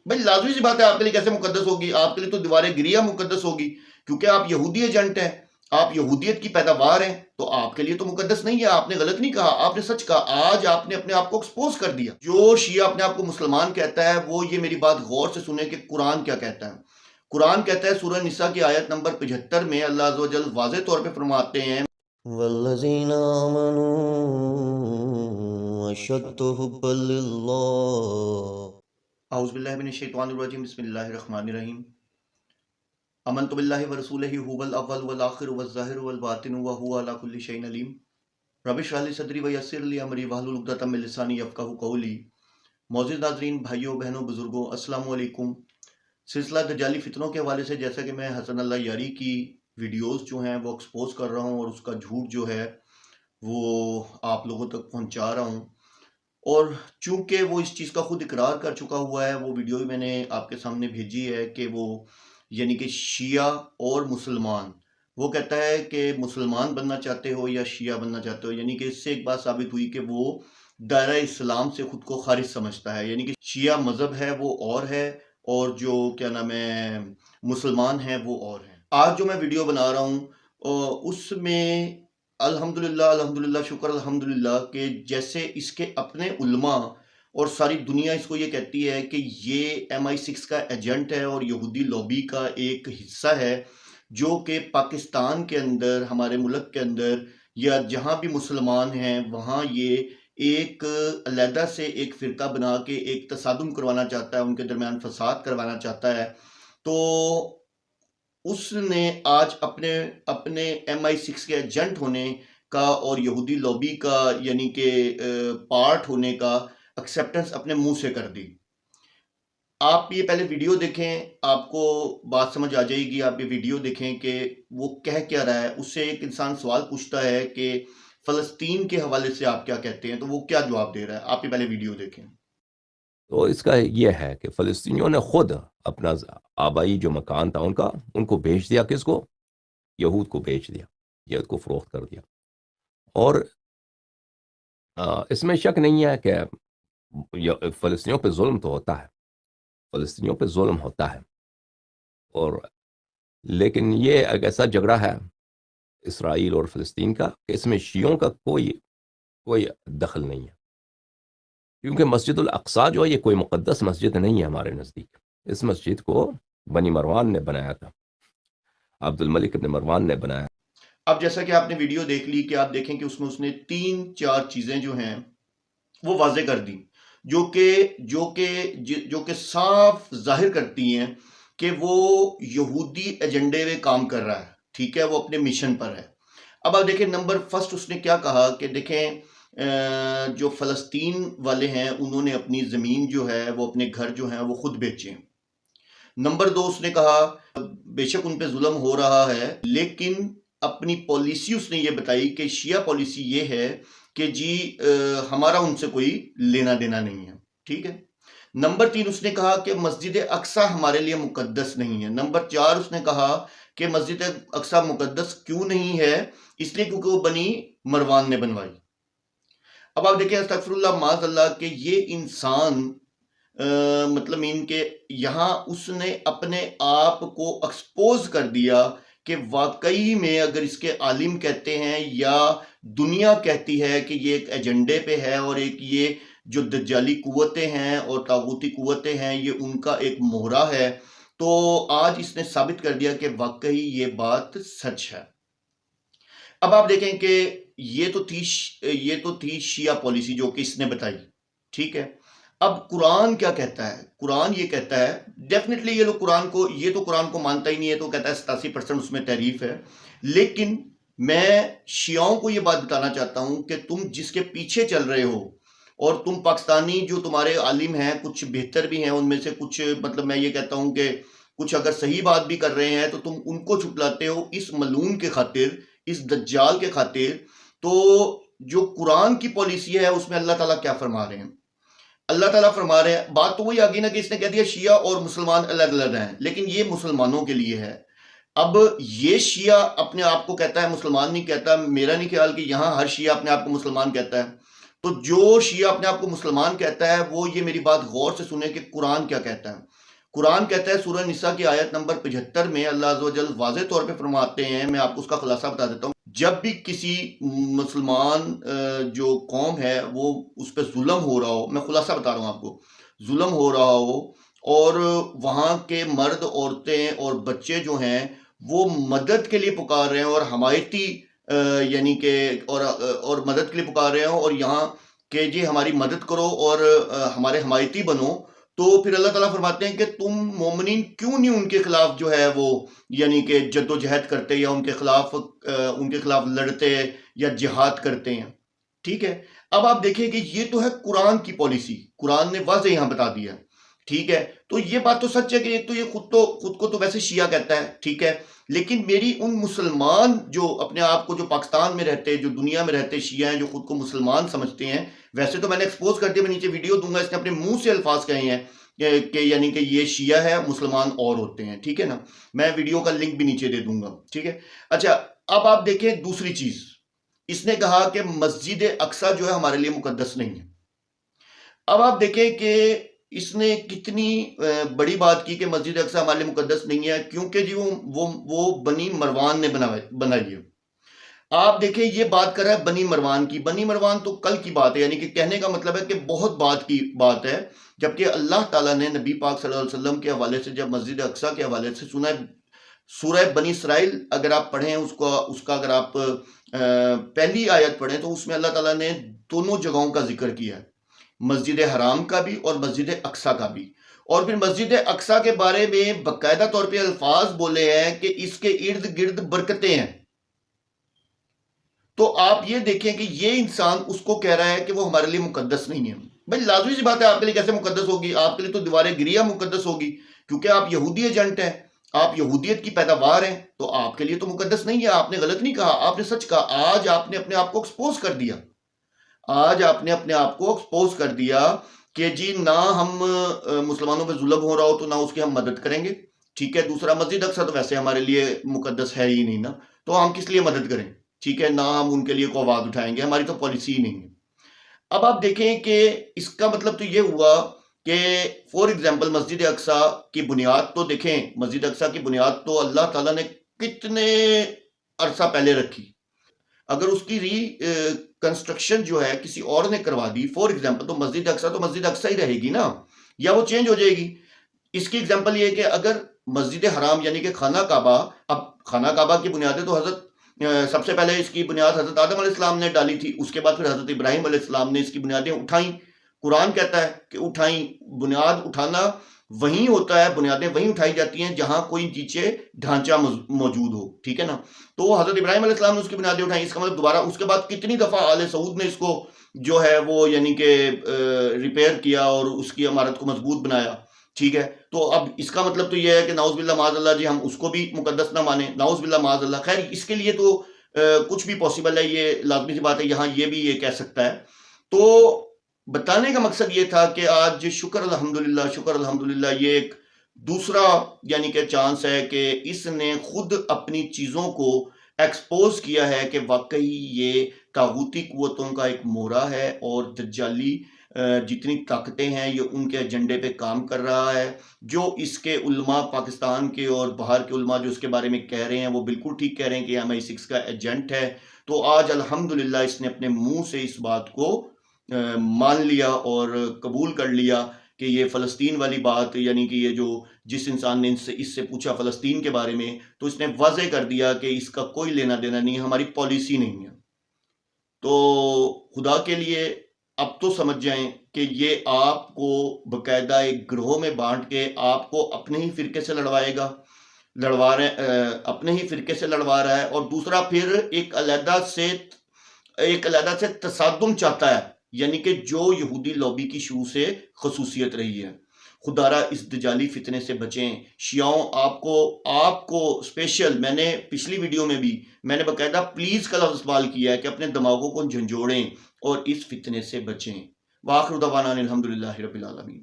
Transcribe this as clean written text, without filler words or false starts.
بھائی لازمی سی بات ہے، آپ کے لیے کیسے مقدس ہوگی؟ آپ کے لیے تو دیوار گریہ مقدس ہوگی، کیونکہ آپ یہودی ایجنٹ ہیں، آپ یہودیت کی پیداوار ہیں، تو آپ کے لیے تو مقدس نہیں ہے۔ آپ نے غلط نہیں کہا، آپ نے سچ کہا۔ آج آپ نے اپنے آپ کو ایکسپوز کر دیا۔ جو شیعہ اپنے آپ کو مسلمان کہتا ہے، وہ یہ میری بات غور سے سنیں کہ قرآن کیا کہتا ہے۔ قرآن کہتا ہے سورہ نساء کی آیت نمبر 75 میں اللہ عز و جل واضح طور پہ فرماتے ہیں، والذین آمنوا اشد حبا للہ۔ اعوذ باللہ من الشیطان الرجیم، بسم اللہ الرحمن الرحیم۔ آمنت باللہ ورسولہ هو الاول والآخر والظاہر والباطن وهو علی کل شیء علیم۔ رب اشرح لی صدری ویسر لی امری واحلل عقدۃ من لسانی یفقہوا قولی۔ معزز ناظرین، بھائیوں بہنوں بزرگوں، السلام علیکم۔ سلسلہ دجالی فتنوں کے حوالے سے جیسا کہ میں حسن اللہ یاری کی ویڈیوز جو ہیں وہ ایکسپوز کر رہا ہوں اور اس کا جھوٹ جو ہے وہ آپ لوگوں تک پہنچا رہا ہوں، اور چونکہ وہ اس چیز کا خود اقرار کر چکا ہوا ہے، وہ ویڈیو بھی میں نے آپ کے سامنے بھیجی ہے کہ وہ یعنی کہ شیعہ اور مسلمان، وہ کہتا ہے کہ مسلمان بننا چاہتے ہو یا شیعہ بننا چاہتے ہو، یعنی کہ اس سے ایک بات ثابت ہوئی کہ وہ دائرہ اسلام سے خود کو خارج سمجھتا ہے، یعنی کہ شیعہ مذہب ہے وہ اور ہے، اور جو کیا نام ہے مسلمان ہیں وہ اور ہیں۔ آج جو میں ویڈیو بنا رہا ہوں اس میں الحمدللہ شکر الحمدللہ کہ جیسے اس کے اپنے علماء اور ساری دنیا اس کو یہ کہتی ہے کہ یہ MI6 کا ایجنٹ ہے اور یہودی لابی کا ایک حصہ ہے، جو کہ پاکستان کے اندر، ہمارے ملک کے اندر یا جہاں بھی مسلمان ہیں وہاں یہ ایک علیحدہ سے ایک فرقہ بنا کے ایک تصادم کروانا چاہتا ہے، ان کے درمیان فساد کروانا چاہتا ہے۔ تو اس نے آج اپنے MI6 کے ایجنٹ ہونے کا اور یہودی لابی کا یعنی کہ پارٹ ہونے کا ایکسیپٹنس اپنے منہ سے کر دی۔ آپ یہ پہلے ویڈیو دیکھیں، آپ کو بات سمجھ آ جائے گی۔ آپ یہ ویڈیو دیکھیں کہ وہ کہہ کیا رہا ہے۔ اس سے ایک انسان سوال پوچھتا ہے کہ فلسطین کے حوالے سے آپ کیا کہتے ہیں، تو وہ کیا جواب دے رہا ہے۔ آپ یہ پہلے ویڈیو دیکھیں۔ تو اس کا یہ ہے کہ فلسطینیوں نے خود اپنا آبائی جو مکان تھا ان کو بیچ دیا، کس کو؟ یہود کو بیچ دیا، یہود کو فروخت کر دیا۔ اور اس میں شک نہیں ہے کہ فلسطینیوں پہ ظلم تو ہوتا ہے، فلسطینیوں پہ ظلم ہوتا ہے، اور لیکن یہ ایک ایسا جھگڑا ہے اسرائیل اور فلسطین کا کہ اس میں شیعوں کا کوئی دخل نہیں ہے، کیونکہ مسجد الاقصی جو ہے یہ کوئی مقدس مسجد نہیں ہے ہمارے نزدیک۔ اس مسجد کو بنی مروان نے بنایا تھا، عبد الملک ابن مروان نے بنایا۔ اب جیسا کہ آپ نے ویڈیو دیکھ لی کہ آپ دیکھیں کہ اس نے 3-4 چیزیں جو ہیں وہ واضح کر دی، جو کہ صاف ظاہر کرتی ہیں کہ وہ یہودی ایجنڈے میں کام کر رہا ہے، ٹھیک ہے، وہ اپنے مشن پر ہے۔ اب آپ دیکھیں نمبر فرسٹ اس نے کیا کہا کہ دیکھیں جو فلسطین والے ہیں انہوں نے اپنی زمین جو ہے وہ اپنے گھر جو ہیں وہ خود بیچے۔ نمبر 2 اس نے کہا بے شک ان پہ ظلم ہو رہا ہے، لیکن اپنی پالیسی اس نے یہ بتائی کہ شیعہ پالیسی یہ ہے کہ جی ہمارا ان سے کوئی لینا دینا نہیں ہے، ٹھیک ہے۔ نمبر 3 اس نے کہا کہ مسجد اقصی ہمارے لیے مقدس نہیں ہے۔ نمبر 4 اس نے کہا کہ مسجد اقصی مقدس کیوں نہیں ہے، اس لیے کیونکہ وہ بنی مروان نے بنوائی۔ اب آپ دیکھیں استغفر اللہ معاذ اللہ کہ یہ انسان مطلب ان کے یہاں اس نے اپنے آپ کو ایکسپوز کر دیا کہ واقعی میں اگر اس کے عالم کہتے ہیں یا دنیا کہتی ہے کہ یہ ایک ایجنڈے پہ ہے، اور ایک یہ جو دجالی قوتیں ہیں اور طاغوتی قوتیں ہیں یہ ان کا ایک مہرہ ہے، تو آج اس نے ثابت کر دیا کہ واقعی یہ بات سچ ہے۔ اب آپ دیکھیں کہ یہ تو تھی شیعہ پالیسی جو کہ اس نے بتائی، ٹھیک ہے۔ اب قرآن کیا کہتا ہے؟ قرآن یہ کہتا ہے ڈیفینیٹلی یہ تو قرآن کو مانتا ہی نہیں ہے، تو کہتا ہے 87% اس میں تحریف ہے، لیکن میں شیعوں کو یہ بات بتانا چاہتا ہوں کہ تم جس کے پیچھے چل رہے ہو، اور تم پاکستانی جو تمہارے عالم ہیں کچھ بہتر بھی ہیں، ان میں سے کچھ مطلب میں یہ کہتا ہوں کہ کچھ اگر صحیح بات بھی کر رہے ہیں تو تم ان کو چھپلاتے ہو اس ملعون کے خاطر، اس دجال کے خاطر۔ تو جو قرآن کی پالیسی ہے اس میں اللہ تعالیٰ کیا فرما رہے ہیں؟ اللہ تعالیٰ فرما رہے ہیں، بات تو وہی آگی نا کہ اس نے کہہ دیا شیعہ اور مسلمان الگ الگ ہیں، لیکن یہ مسلمانوں کے لیے ہے۔ اب یہ شیعہ اپنے آپ کو کہتا ہے، مسلمان نہیں کہتا۔ میرا نہیں خیال کہ یہاں ہر شیعہ اپنے آپ کو مسلمان کہتا ہے۔ تو جو شیعہ اپنے آپ کو مسلمان کہتا ہے وہ یہ میری بات غور سے سنے کہ قرآن کیا کہتا ہے. قرآن کہتا ہے سورہ نساء کی آیت نمبر 75 میں اللہ عز و جل واضح طور پہ فرماتے ہیں، میں آپ کو اس کا خلاصہ بتا دیتا ہوں، جب بھی کسی مسلمان جو قوم ہے وہ اس پہ ظلم ہو رہا ہو، میں خلاصہ بتا رہا ہوں آپ کو، ظلم ہو رہا ہو اور وہاں کے مرد، عورتیں اور بچے جو ہیں وہ مدد کے لیے پکار رہے ہیں اور حمایتی یعنی کہ اور مدد کے لیے پکار رہے ہوں اور یہاں کہ جی ہماری مدد کرو اور ہمارے حمایتی بنو، تو پھر اللہ تعالیٰ فرماتے ہیں کہ تم مومنین کیوں نہیں ان کے خلاف جو ہے وہ یعنی کہ جد و جہد کرتے یا ان کے خلاف لڑتے یا جہاد کرتے ہیں. ٹھیک ہے، اب آپ دیکھیں کہ یہ تو ہے قرآن کی پالیسی، قرآن نے واضح یہاں بتا دیا. ٹھیک ہے، تو یہ بات تو سچ ہے کہ ایک تو یہ خود کو تو ویسے شیعہ کہتا ہے، ٹھیک ہے، لیکن میری ان مسلمان جو اپنے آپ کو جو پاکستان میں رہتے، جو دنیا میں رہتے شیعہ ہیں، جو خود کو مسلمان سمجھتے ہیں، ویسے تو میں نے ایکسپوز کر دیا، میں نیچے ویڈیو دوں گا، اس نے اپنے منہ سے الفاظ کہے ہیں کہ یعنی کہ یہ شیعہ ہے، مسلمان اور ہوتے ہیں. ٹھیک ہے نا، میں ویڈیو کا لنک بھی نیچے دے دوں گا. ٹھیک ہے، اچھا اب آپ دیکھیں دوسری چیز، اس نے کہا کہ مسجد اقصیٰ جو ہے ہمارے لیے مقدس نہیں ہے. اب آپ دیکھیں کہ اس نے کتنی بڑی بات کی کہ مسجد اقصیٰ ہمارے لیے مقدس نہیں ہے کیونکہ جی وہ بنی مروان نے بنائی ہے. آپ دیکھیں یہ بات کر رہا ہے بنی مروان کی. بنی مروان تو کل کی بات ہے، یعنی کہ کہنے کا مطلب ہے کہ بہت بات کی بات ہے، جبکہ اللہ تعالیٰ نے نبی پاک صلی اللہ علیہ وسلم کے حوالے سے جب مسجد اقصیٰ کے حوالے سے سنا ہے، سورہ بنی اسرائیل اگر آپ پڑھیں اس کا اگر آپ پہلی آیت پڑھیں تو اس میں اللہ تعالیٰ نے دونوں جگہوں کا ذکر کیا ہے، مسجد حرام کا بھی اور مسجد اقصیٰ کا بھی. اور پھر مسجد اقصیٰ کے بارے میں باقاعدہ طور پہ الفاظ بولے ہیں کہ اس کے ارد گرد برکتیں ہیں. تو آپ یہ دیکھیں کہ یہ انسان اس کو کہہ رہا ہے کہ وہ ہمارے لیے مقدس نہیں ہے. بھائی لازمی سی بات ہے، آپ کے لیے کیسے مقدس ہوگی؟ آپ کے لیے تو دیوار گریہ مقدس ہوگی کیونکہ آپ یہودی ایجنٹ ہیں، آپ یہودیت کی پیداوار ہیں، تو آپ کے لیے تو مقدس نہیں ہے. آپ نے غلط نہیں کہا، آپ نے سچ کہا. آج آپ نے اپنے آپ کو ایکسپوز کر دیا، آج آپ نے اپنے آپ کو ایکسپوز کر دیا کہ جی نہ ہم مسلمانوں پہ ظلم ہو رہا ہو تو نہ اس کی ہم مدد کریں گے. ٹھیک ہے، دوسرا مسجد اقصیٰ تو ویسے ہمارے لیے مقدس ہے ہی نہیں نا، تو ہم کس لیے مدد کریں؟ ٹھیک ہے، نہ ہم ان کے لیے کوئی آواز اٹھائیں گے، ہماری تو پالیسی ہی نہیں ہے. اب آپ دیکھیں کہ اس کا مطلب تو یہ ہوا کہ فور ایگزامپل مسجد اقصیٰ کی بنیاد تو دیکھیں، مسجد اقصیٰ کی بنیاد تو اللہ تعالیٰ نے کتنے عرصہ پہلے رکھی. اگر اس کی ری کنسٹرکشن جو ہے کسی اور نے کروا دی فور ایگزامپل، تو مسجد اقصیٰ ہی رہے گی نا، یا وہ چینج ہو جائے گی. اس کی ایگزامپل یہ ہے کہ اگر مسجد حرام یعنی کہ خانہ کعبہ، اب خانہ کعبہ کی بنیادیں تو سب سے پہلے اس کی بنیاد حضرت آدم علیہ السلام نے ڈالی تھی، اس کے بعد پھر حضرت ابراہیم علیہ السلام نے اس کی بنیادیں اٹھائیں. قرآن کہتا ہے کہ اٹھائیں، بنیاد اٹھانا وہیں ہوتا ہے، بنیادیں وہیں اٹھائی جاتی ہیں جہاں کوئی نیچے ڈھانچہ موجود ہو. ٹھیک ہے نا، تو حضرت ابراہیم علیہ السلام نے اس کی بنیادیں اٹھائیں. اس کا مطلب دوبارہ اس کے بعد کتنی دفعہ آل سعود نے اس کو جو ہے وہ یعنی کہ ریپیئر کیا اور اس کی عمارت کو مضبوط بنایا. ٹھیک ہے، تو اب اس کا مطلب تو یہ ہے کہ نعوذ باللہ معاذ اللہ جی ہم اس کو بھی مقدس نہ مانیں، نعوذ باللہ معاذ اللہ. خیر اس کے لیے تو کچھ بھی پاسبل ہے، یہ لازمی سی بات ہے، یہاں یہ بھی یہ کہہ سکتا ہے. تو بتانے کا مقصد یہ تھا کہ آج شکر الحمدللہ یہ ایک دوسرا یعنی کہ چانس ہے کہ اس نے خود اپنی چیزوں کو ایکسپوز کیا ہے کہ واقعی یہ طاغوتی قوتوں کا ایک مورا ہے اور دجالی جتنی طاقتیں ہیں یہ ان کے ایجنڈے پہ کام کر رہا ہے. جو اس کے علماء پاکستان کے اور باہر کے علماء جو اس کے بارے میں کہہ رہے ہیں وہ بالکل ٹھیک کہہ رہے ہیں کہ MI6 کا ایجنٹ ہے. تو آج الحمدللہ اس نے اپنے منہ سے اس بات کو مان لیا اور قبول کر لیا کہ یہ فلسطین والی بات، یعنی کہ یہ جو جس انسان نے اس سے پوچھا فلسطین کے بارے میں، تو اس نے واضح کر دیا کہ اس کا کوئی لینا دینا نہیں، ہماری پالیسی نہیں ہے. تو خدا کے لیے اب تو سمجھ جائیں کہ یہ آپ کو باقاعدہ ایک گروہ میں بانٹ کے آپ کو اپنے ہی فرقے سے اپنے ہی فرقے سے لڑوا رہا ہے، اور دوسرا پھر ایک علیحدہ سے تصادم چاہتا ہے، یعنی کہ جو یہودی لابی کی شروع سے خصوصیت رہی ہے. خدارہ اس دجالی فتنے سے بچیں. شیعوں آپ کو اسپیشل، میں نے پچھلی ویڈیو میں بھی میں نے باقاعدہ پلیز کا لفظ استعمال کیا ہے کہ اپنے دماغوں کو جھنجھوڑیں اور اس فتنے سے بچیں. وآخر دعوانا الحمدللہ رب العالمین.